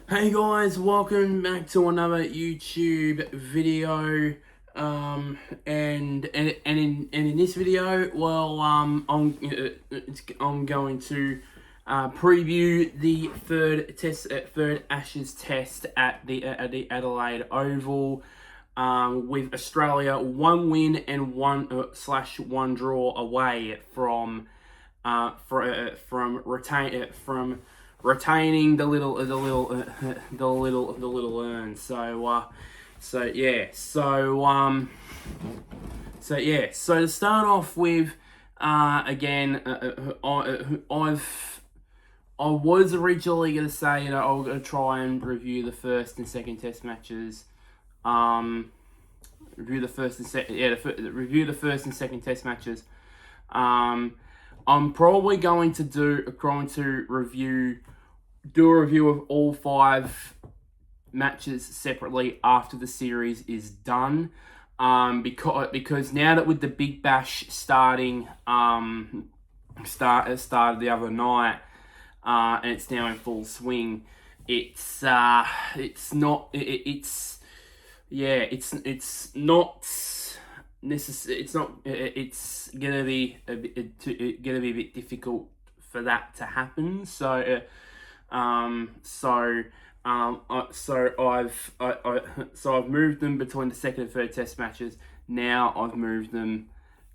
Hey guys, welcome back to another YouTube video. And in this video, I'm going to preview the third Ashes test at the Adelaide Oval. With Australia one win and one draw away from retaining the little urn. So to start off with, again, I was originally going to say, I'm going to try and review the first and second test matches. Review the first and review the first and second test matches. I'm probably going to do a review of all 5 matches separately after the series is done. Because now that with the Big Bash started the other night, and it's now in full swing, it's not it's gonna be a bit difficult for that to happen. So I've moved them between the second and third test matches. Now I've moved them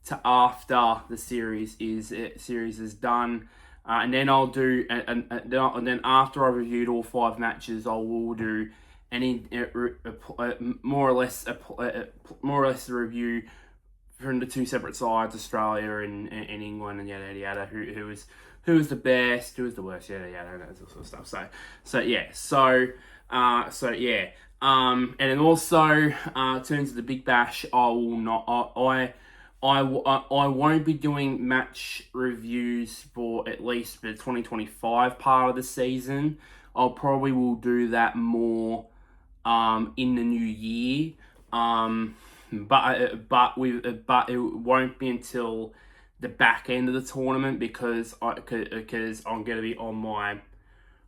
to after the series is done. And then I'll do, and then after I've reviewed all 5 matches, I will do any more or less a review from the 2 separate sides, Australia and England, and yada yada, who was the best, who was the worst, yada yada, and that sort of stuff. And then also, in terms of the Big Bash, I will not. I won't be doing match reviews for at least the 2025 part of the season. I'll probably will do that more in the new year. But it won't be until the back end of the tournament because I'm going to be on my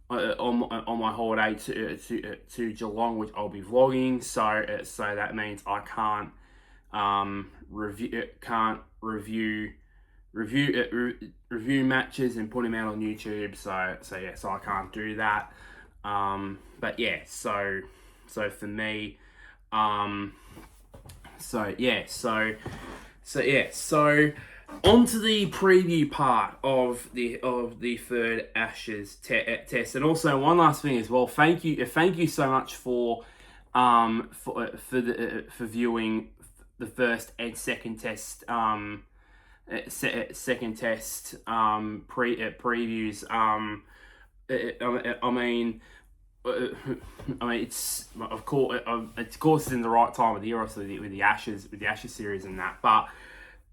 holiday to Geelong, which I'll be vlogging. So that means I can't review matches and put them out on YouTube. So I can't do that. But yeah, so for me, on to the preview part of the third Ashes test, and also one last thing as well. Thank you so much for viewing the first and second test previews. It's of course it's in the right time of the year, obviously with the Ashes series and that. But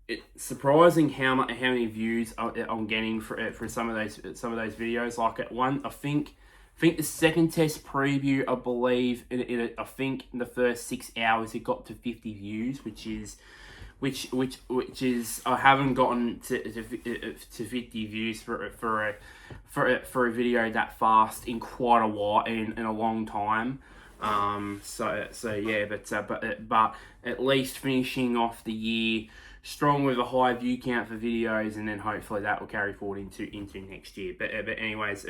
it's surprising how many views I'm getting for some of those videos. Like at one, I think the second test preview, I believe I think in the first 6 hours it got to 50 views, which is I haven't gotten to 50 views for a video that fast in quite a while, in a long time. But at least finishing off the year strong with a high view count for videos, and then hopefully that will carry forward into next year. But anyways,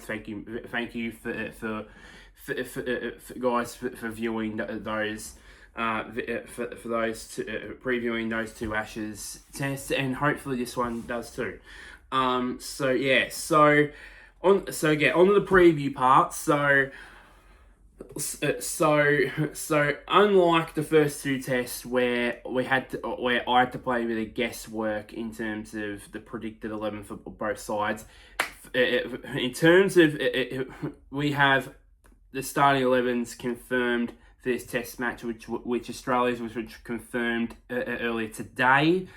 thank you for guys for viewing those. For those previewing those 2 Ashes tests, and hopefully this one does too. On to the preview part. So unlike the first 2 tests where I had to play with a guesswork in terms of the predicted 11 for both sides, in terms of we have the starting 11s confirmed for this test match, which Australia's was confirmed earlier today.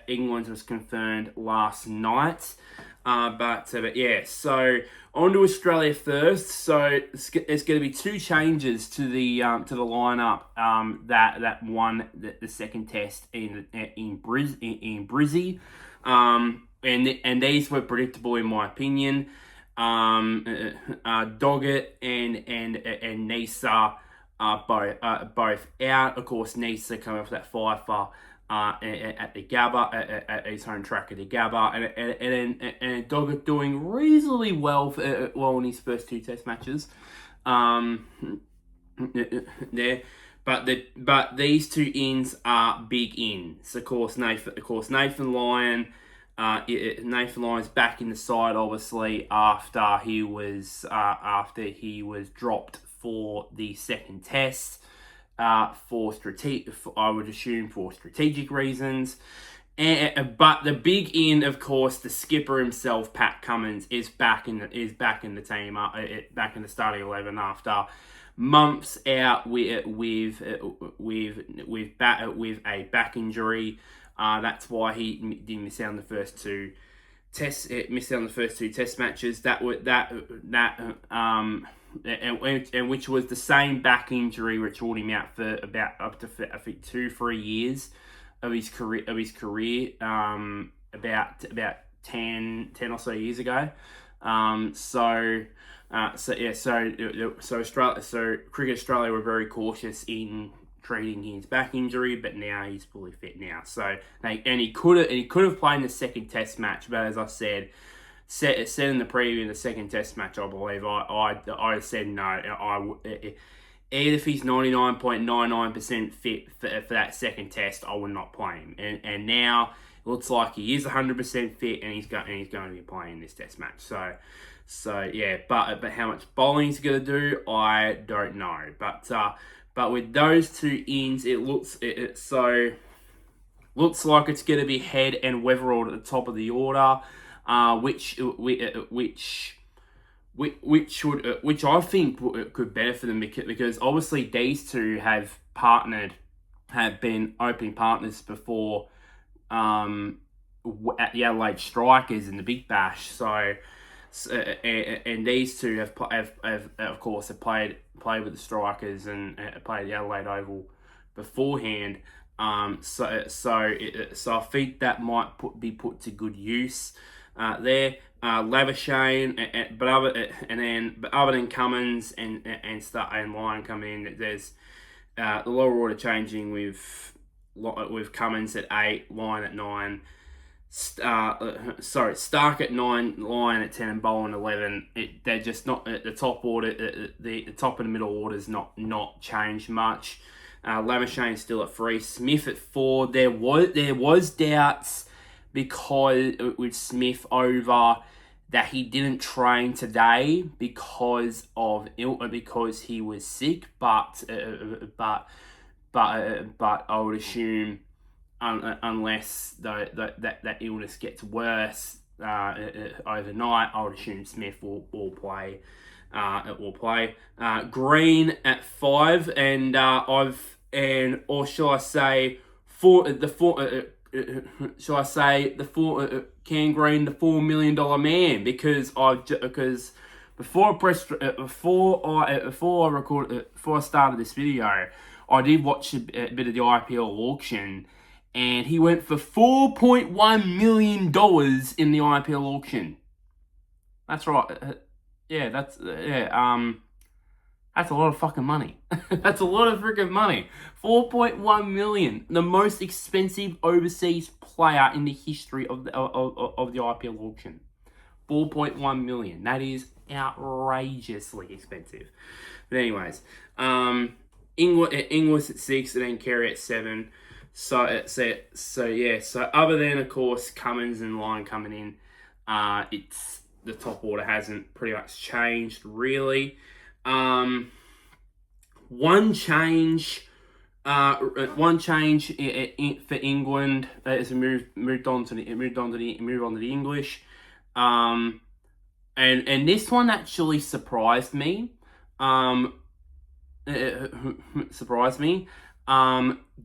England's was confirmed last night. So on to Australia first. So there's going to be 2 changes to the lineup that won the second test in Brizzy. And these were predictable in my opinion. Doggett and Nisa are both out. Of course, Nisa coming off that fifer at the Gabba, at his home track at the Gabba, and Doggett doing reasonably well in his first two Test matches. There. But these two ins are big ins. Of course, Nathan Lyon. Nathan Lyon's back in the side, obviously, after he was dropped for the second test, I would assume for strategic reasons. But the big in, of course, the skipper himself, Pat Cummins, is back in the team, back in the starting 11 after months out with a back injury. That's why he didn't miss out on the first two test matches. And which was the same back injury which ruled him out for about up to I think 2-3 years of his career. About 10 or so years ago. Cricket Australia were very cautious in treating his back injury, but now he's fully fit now. He could have played in the second Test match, but as I said in the preview in the second Test match, I believe I said no. Even if he's 99.99% fit for that second Test, I would not play him. And now it looks like he is 100% fit, and he's going to be playing this Test match. So yeah, but how much bowling he's going to do, I don't know. But with those two ins, it looks like it's going to be Head and Weatherald at the top of the order, which I think could benefit them because obviously these two have been opening partners before at the Adelaide Strikers in the Big Bash. And these two have of course played with the Strikers and played the Adelaide Oval beforehand. So I think that might be put to good use there. Labuschagne, but other than Cummins and Lyon coming in, there's the lower order changing with Cummins at 8, Lyon at 9. Stark at 9, Lyon at 10, and Bowen 11. They're just not at the top order. The top and the middle orders not changed much. Labuschagne still at 3, Smith at 4. There was doubts because with Smith over that he didn't train today because he was sick, but I would assume. Unless that illness gets worse overnight, I would assume Smith will play. Green at 5, or shall I say Cam Green, the $4 million man, because before I started this video, I did watch a bit of the IPL auction. And he went for $4.1 million in the IPL auction. That's right. That's a lot of fucking money. That's a lot of freaking money. 4.1 million, the most expensive overseas player in the history of the IPL auction. 4.1 million. That is outrageously expensive. But anyways, Inglis at 6 and then Carey at 7. So other than of course Cummins and Lyon coming in, it's the top order hasn't pretty much changed really. One change for England as we moved on to the English, and this one actually surprised me.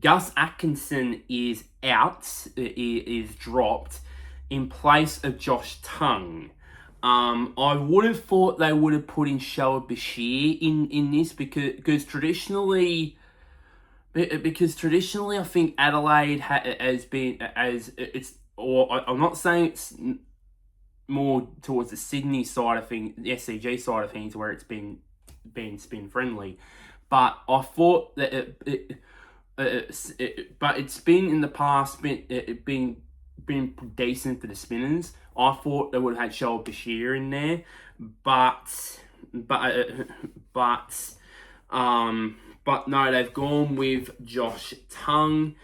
Gus Atkinson is out, is dropped in place of Josh Tongue. I would have thought they would have put in Shoaib Bashir in this because traditionally I think Adelaide has been I'm not saying more towards the Sydney side of things, the SCG side of things, where it's been spin friendly. But I thought that but it's been in the past been decent for the spinners. I thought they would have had Shoaib Bashir in there, but no, they've gone with Josh Tongue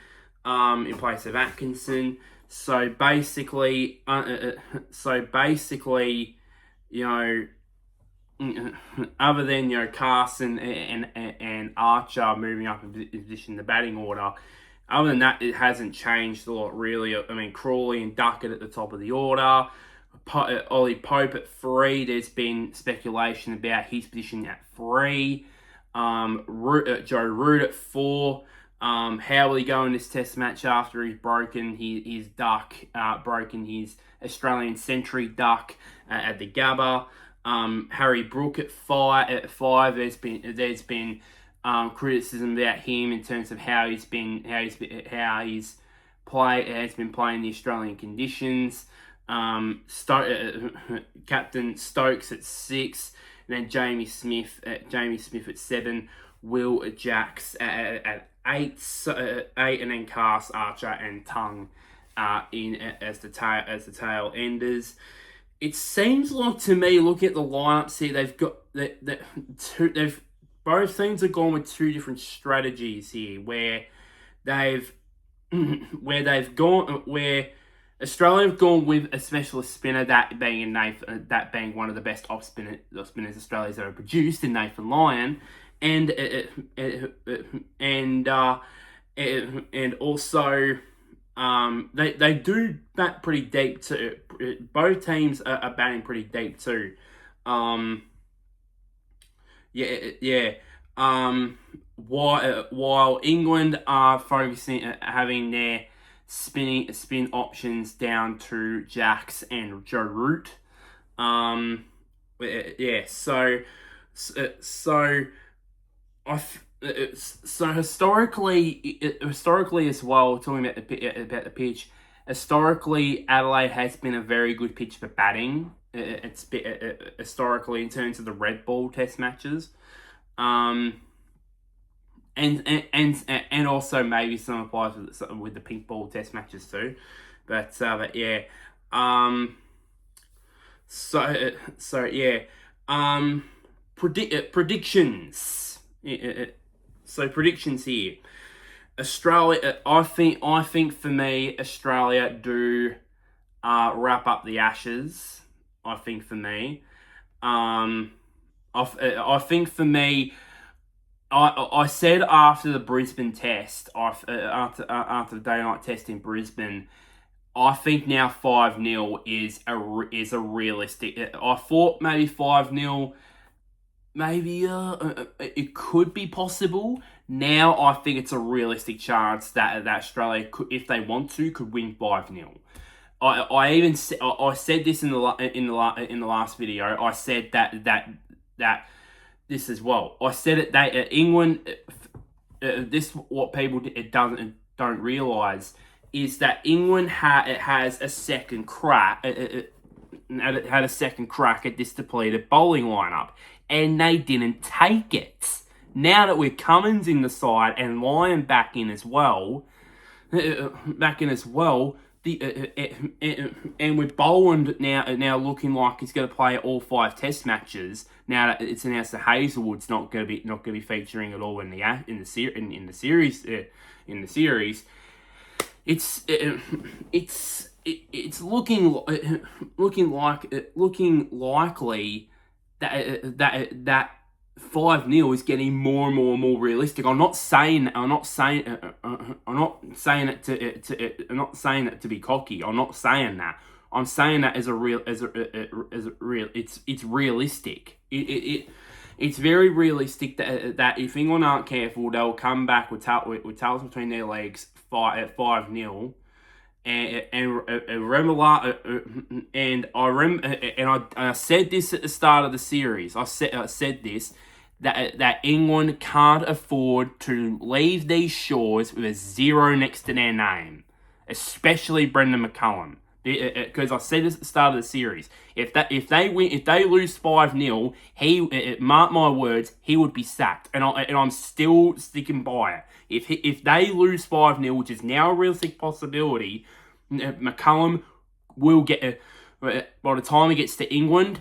in place of Atkinson. So basically, you know, other than Carson and Archer moving up in position in the batting order, other than that, it hasn't changed a lot really. I mean, Crawley and Duckett at the top of the order. Ollie Pope at 3. There's been speculation about his position at 3. Joe Root at 4. How will he go in this test match after he's broken his duck, broken his Australian century duck at the Gabba? Harry Brook at 5. There's been criticism about him in terms of how he's been playing the Australian conditions. Captain Stokes at 6, and then Jamie Smith at 7. Will Jacks at 8, and then Cass, Archer, and Tongue in as the tail enders. It seems like to me, look at the lineups here, both teams have gone with two different strategies here, where Australia have gone with a specialist spinner, that being one of the best off spinners Australia's ever produced in Nathan Lyon, and also they do bat pretty deep too. Both teams are batting pretty deep too. While England are focusing having their spin options down to Jacks and Joe Root. So historically as well, talking about the pitch, historically Adelaide has been a very good pitch for batting. It's historically in terms of the red ball test matches, and also maybe some applies with the pink ball test matches too, but yeah. Predictions. So predictions here. Australia, I think for me, Australia do wrap up the Ashes. I think for me, I think for me, I said after the Brisbane test, after the day-night test in Brisbane, I think now 5-0 is a realistic. I thought maybe 5-0. Maybe it could be possible. Now I think it's a realistic chance that Australia could, if they want to, could win 5-0. I said this in the last video. I said that this as well. I said it. England. This what people don't realise is that England has a second crack. Had a second crack at this depleted bowling lineup, and they didn't take it. Now that we're Cummins in the side and Lyon back in as well, and with Boland now looking like he's going to play all 5 Test matches. Now that it's announced that Hazelwood's not going to be featuring at all in the series. It's looking likely that 5-0 is getting more and more realistic. I'm not saying it to be cocky. I'm not saying that. I'm saying that as a real. It's realistic. It's very realistic that if England aren't careful, they'll come back with tails between their legs at 5-0. And I said this at the start of the series. I said this that England can't afford to leave these shores with a 0 next to their name, especially Brendan McCullum, because I said this at the start of the series. If they lose 5-0, mark my words, he would be sacked, and I'm still sticking by it. If they lose 5-0, which is now a realistic possibility, McCullum will get by the time he gets to England,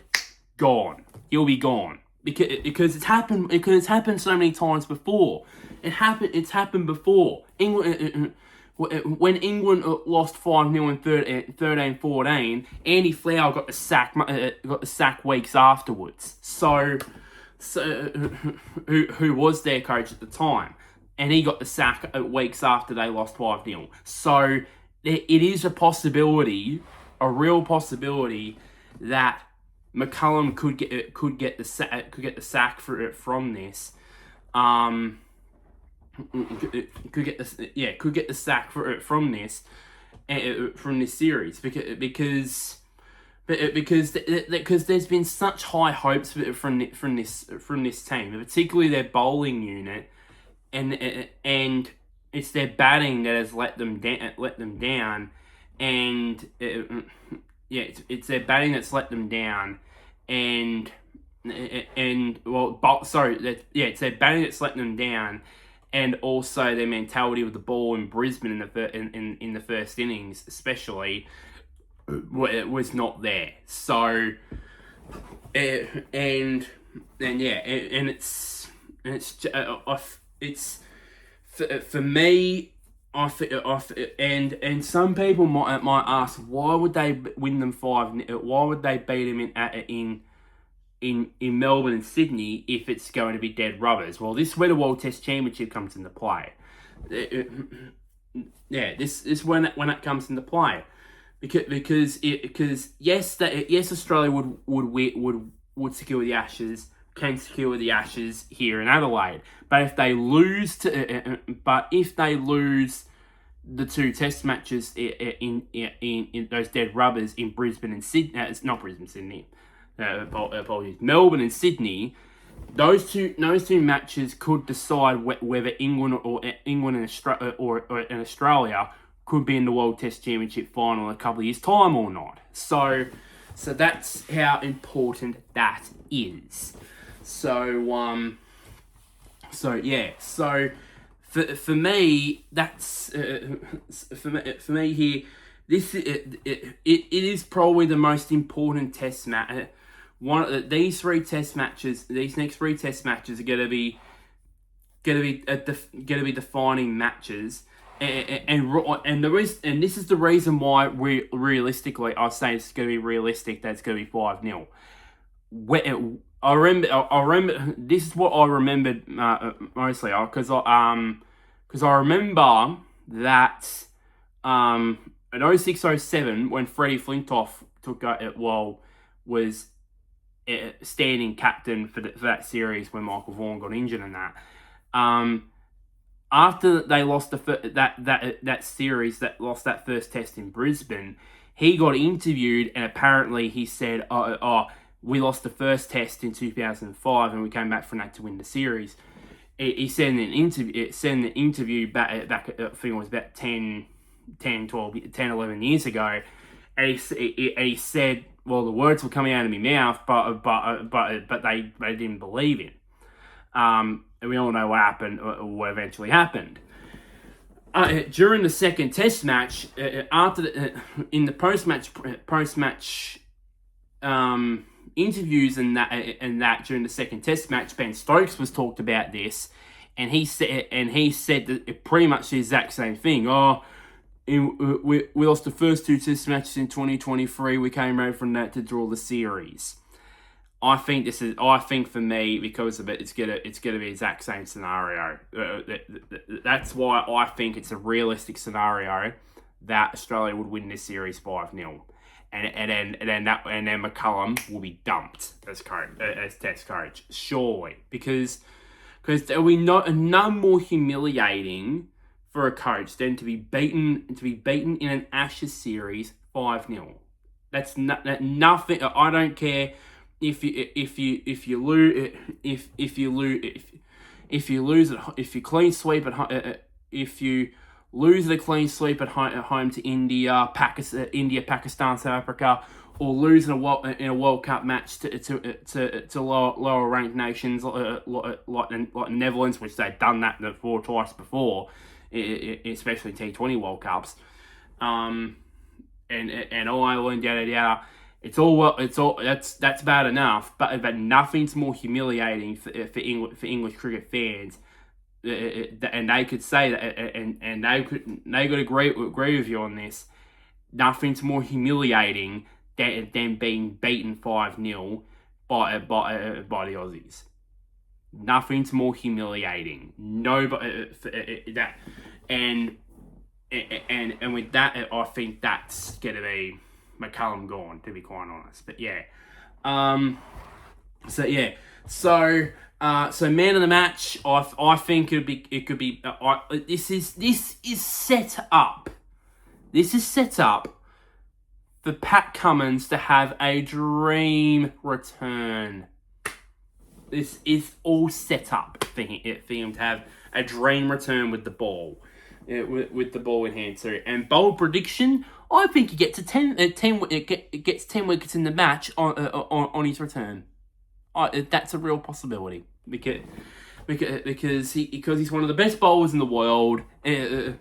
gone. He'll be gone because it's happened. Because it's happened so many times before. It's happened before. England. When England lost 5-0 in 13-14, Andy Flower got the sack weeks afterwards. So who was their coach at the time, and he got the sack weeks after they lost 5-0. So it is a possibility, a real possibility, that McCullum could get the sack from this. Could get the sack from this series because there's been such high hopes from this team, particularly their bowling unit, and it's their batting that has let them down, and it's their batting that's let them down, it's their batting that's letting them down. And also their mentality with the ball in Brisbane in the first innings, especially, it was not there. So, it's for me. And some people might ask, why would they win them 5? Why would they beat them in Melbourne and Sydney if it's going to be dead rubbers? Well, this is where the World Test Championship comes into play. This is when it comes into play, because yes, Australia would secure the Ashes, can secure the Ashes here in Adelaide, but if they lose the 2 Test matches in those dead rubbers in Brisbane and Sydney, it's not Brisbane, Sydney. Apologies. Melbourne and Sydney, those two matches could decide whether England and Australia could be in the World Test Championship final in a couple of years' time or not. So that's how important that is. So for me, that's for me here. It is probably the most important Test match. These next 3 Test matches are going to be defining matches, and this is the reason why realistically I say it's going to be realistic that it's going to be 5-0. I remember this is what I remembered mostly because I remember that in 06-07 when Freddie Flintoff was standing captain for that series when Michael Vaughan got injured and that. After they lost that series, that lost that first test in Brisbane, he got interviewed and apparently he said, we lost the first test in 2005 and we came back from that to win the series. He said in an interview back I think it was about 10, 11 years ago, and he said, well, the words were coming out of my mouth, but they didn't believe him. And we all know what happened, or what eventually happened. During the second Test match, in the post-match interviews and that during the second Test match, Ben Stokes was talked about this, and he said that pretty much the exact same thing. We lost the first 2 Test matches in 2023. We came ready from that to draw the series. I think for me, because of it, it's gonna be the exact same scenario. That's why I think it's a realistic scenario that Australia would win this series 5-0, and then McCullum will be dumped as Test coach, surely, because there will be none more humiliating for a coach than to be beaten in an Ashes series 5-0. That's nothing. I don't care if you lose if you clean sweep if you losing a clean sweep at home to India, Pakistan, South Africa, or losing in a World Cup match to lower ranked nations like the Netherlands, which they've done that twice before, especially T20 World Cups, and Ireland, yada yada. That's bad enough, but nothing's more humiliating for English cricket fans. And they could say that, and they could agree with you on this. Nothing's more humiliating than being beaten 5-0 by the Aussies. Nothing's more humiliating. Nobody that and with that, I think that's gonna be McCullum gone, to be quite honest. But yeah, so man of the match, I think it could be. This is set up. This is set up for Pat Cummins to have a dream return. This is all set up for him to have a dream return with the ball. With the ball in hand too. And bold prediction, I think he gets 10 wickets in the match on his return. That's a real possibility because he's one of the best bowlers in the world, and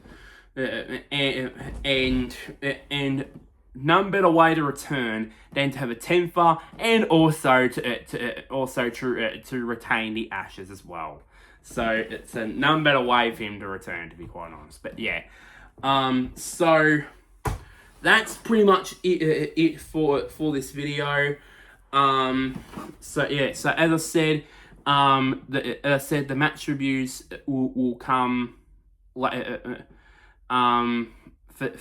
none better way to return than to have a 10-fer and also to retain the Ashes as well. So it's a none better way for him to return, to be quite honest. But yeah, so that's pretty much it for this video. So as I said, the match reviews will come for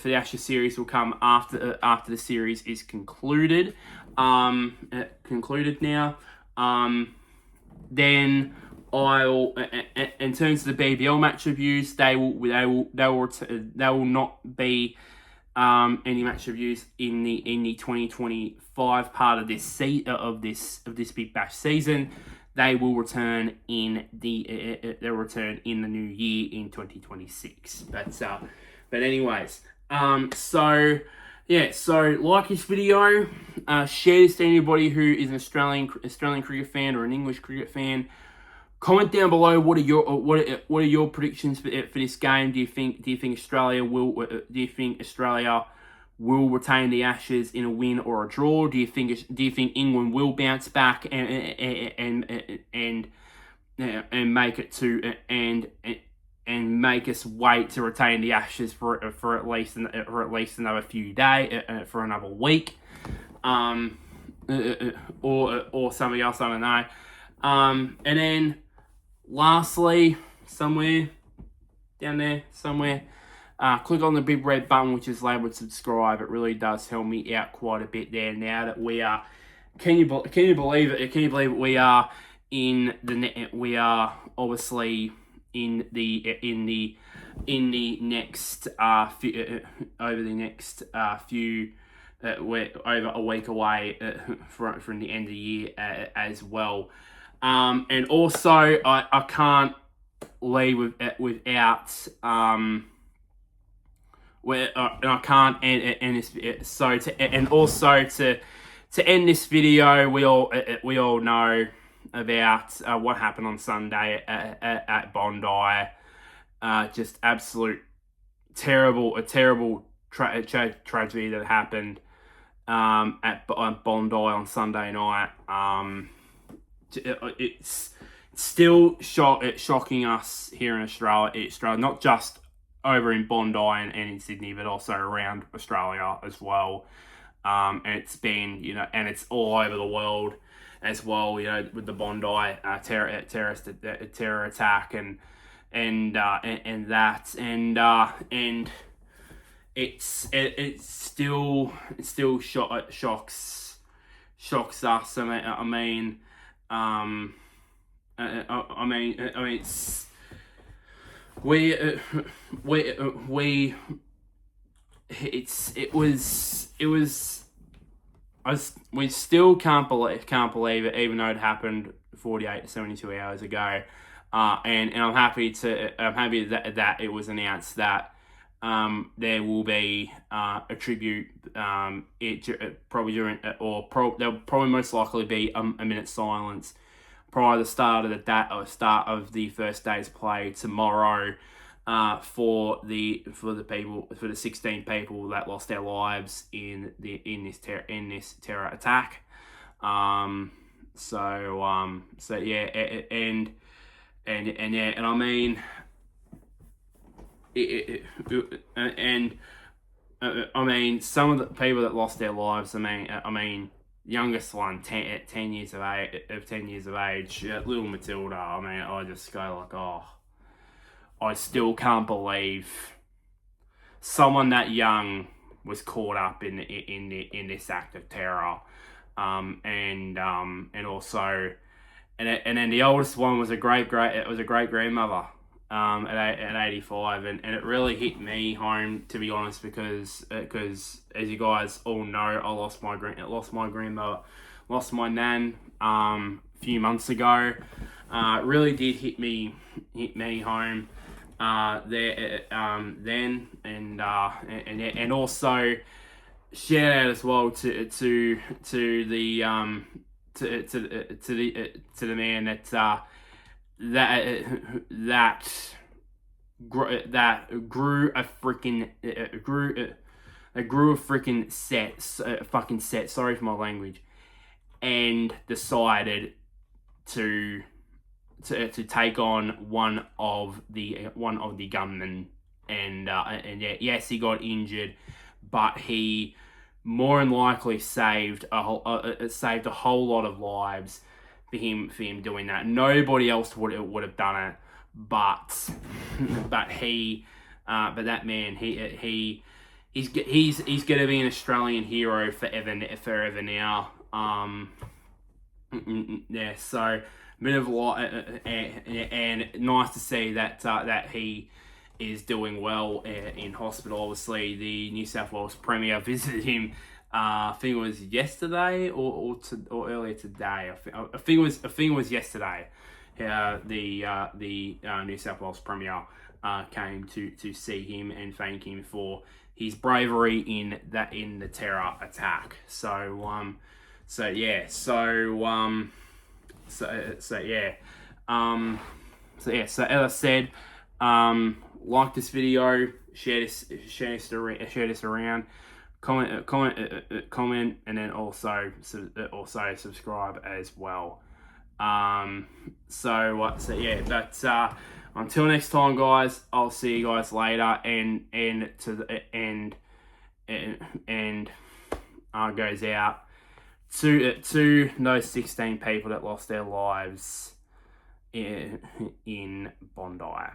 the Ashes series will come after the series is concluded. Concluded now. Then I'll, in terms of the BBL match reviews, they will not be any match reviews in the 2025 part of this Big Bash season. They will return in the new year in 2026. But anyways, so like this video, share this to anybody who is an Australian cricket fan or an English cricket fan. Comment down below what are your predictions for this game? Do you think Australia will retain the Ashes in a win or a draw? Do you think England will bounce back and make it to and make us wait to retain the Ashes for at least another few days, for another week, or something else, I don't know. And then lastly, somewhere down there, click on the big red button which is labelled subscribe. It really does help me out quite a bit there. Now that we are, can you believe it? Can you believe it? We are in the we are obviously in the next over the next few we're over a week away from the end of the year as well. And also I can't leave without and I can't end this. So to end this video, we all know about what happened on Sunday at Bondi. Just absolute terrible tragedy that happened at Bondi on Sunday night. It's still shocking us here in Australia, not just over in Bondi and in Sydney, but also around Australia as well. And it's been, and it's all over the world as well, with the Bondi terror attack and that, and it's still shocks us. I mean, it's we still can't believe it, even though it happened 48 to 72 hours ago. And I'm happy that it was announced that there will be a tribute. Probably during, there'll probably most likely be a minute's silence prior to the start of the first day's play tomorrow. For the 16 people that lost their lives in this terror attack. So yeah, and I mean, I mean, some of the people that lost their lives. I mean, youngest one, 10 years of age, little Matilda. I mean, I just go like, oh, I still can't believe someone that young was caught up in this act of terror. And also, and then the oldest one was a great grandmother. At 85, and it really hit me home, to be honest, because as you guys all know, I lost my grandmother, lost my nan a few months ago. It really did hit me home then, and also shout out as well to the man that grew a freaking set. Sorry for my language, and decided to take on one of the gunmen, and yes, he got injured, but he more than likely saved a whole lot of lives for him doing that. Nobody else would have done it, but that man, he's gonna be an Australian hero forever now. Yeah, so a bit of a lot, and nice to see that he is doing well in hospital. Obviously, the New South Wales Premier visited him. I think it was yesterday or earlier today. I think it was yesterday. The New South Wales Premier came to see him and thank him for his bravery in the terror attack. So yeah. So as I said, like this video, share this around, comment, and then also subscribe as well. Yeah, but until next time, guys, I'll see you guys later, and goes out to those 16 people that lost their lives in Bondi.